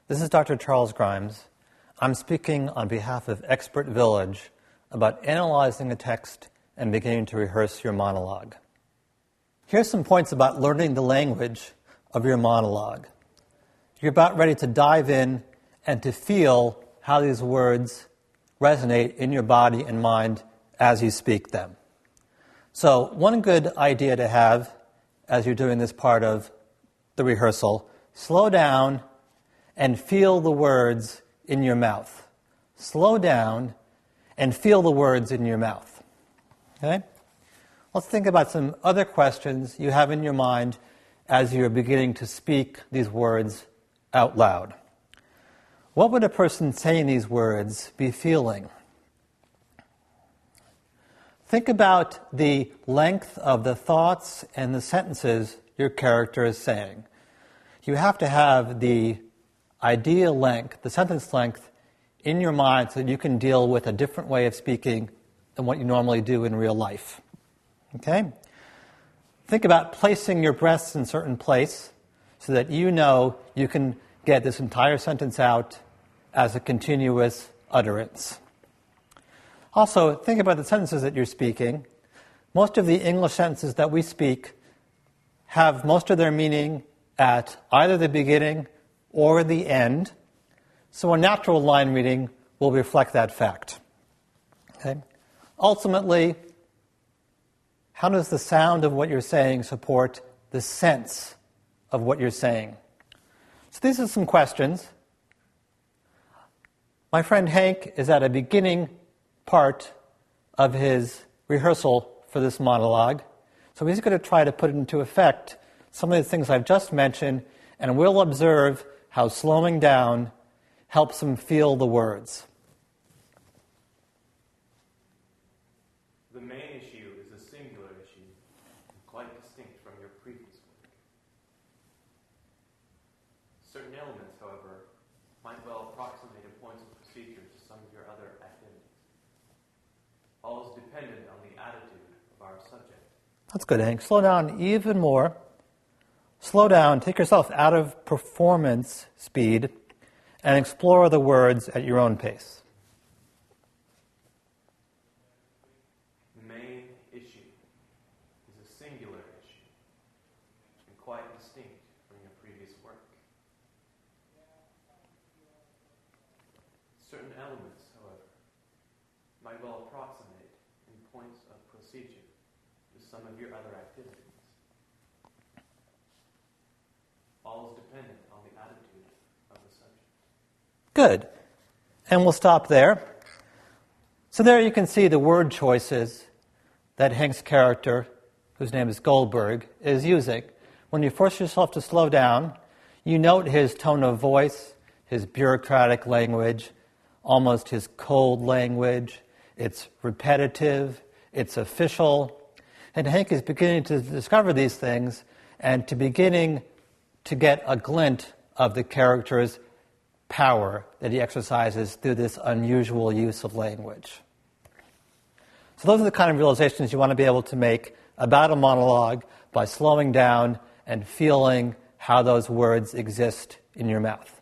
This is Dr. Charles Grimes. I'm speaking on behalf of Expert Village about analyzing a text and beginning to rehearse your monologue. Here's some points about learning the language of your monologue. You're about ready to dive in and to feel how these words resonate in your body and mind as you speak them. So one good idea to have as you're doing this part of the rehearsal, slow down and feel the words in your mouth. Slow down and feel the words in your mouth. Okay? Let's think about some other questions you have in your mind as you're beginning to speak these words out loud. What would a person saying these words be feeling? Think about the length of the thoughts and the sentences your character is saying. You have to have the ideal length, the sentence length, in your mind so that you can deal with a different way of speaking than what you normally do in real life. Okay? Think about placing your breaths in a certain place so that you know you can get this entire sentence out as a continuous utterance. Also, think about the sentences that you're speaking. Most of the English sentences that we speak have most of their meaning at either the beginning or the end, so a natural line reading will reflect that fact. Okay? Ultimately, how does the sound of what you're saying support the sense of what you're saying? So these are some questions. My friend Hank is at a beginning part of his rehearsal for this monologue, so he's going to try to put into effect some of the things I've just mentioned, and we'll observe how slowing down helps him feel the words. The main issue is a singular issue, quite distinct from your previous work. Certain elements, however, might well approximate in points of procedure to some of your other activities. All is dependent on the attitude of our subject. That's good, Hank. Slow down even more. Slow down, take yourself out of performance speed, and explore the words at your own pace. The main issue is a singular issue, and quite distinct from your previous work. Certain elements, however, might well approximate in points of procedure to some of your other activities. All is dependent on the attitude of the subject. Good. And we'll stop there. So there you can see the word choices that Hank's character, whose name is Goldberg, is using. When you force yourself to slow down, you note his tone of voice, his bureaucratic language, almost his cold language. It's repetitive, it's official. And Hank is beginning to discover these things and beginning to get a glint of the character's power that he exercises through this unusual use of language. So those are the kind of realizations you want to be able to make about a monologue by slowing down and feeling how those words exist in your mouth.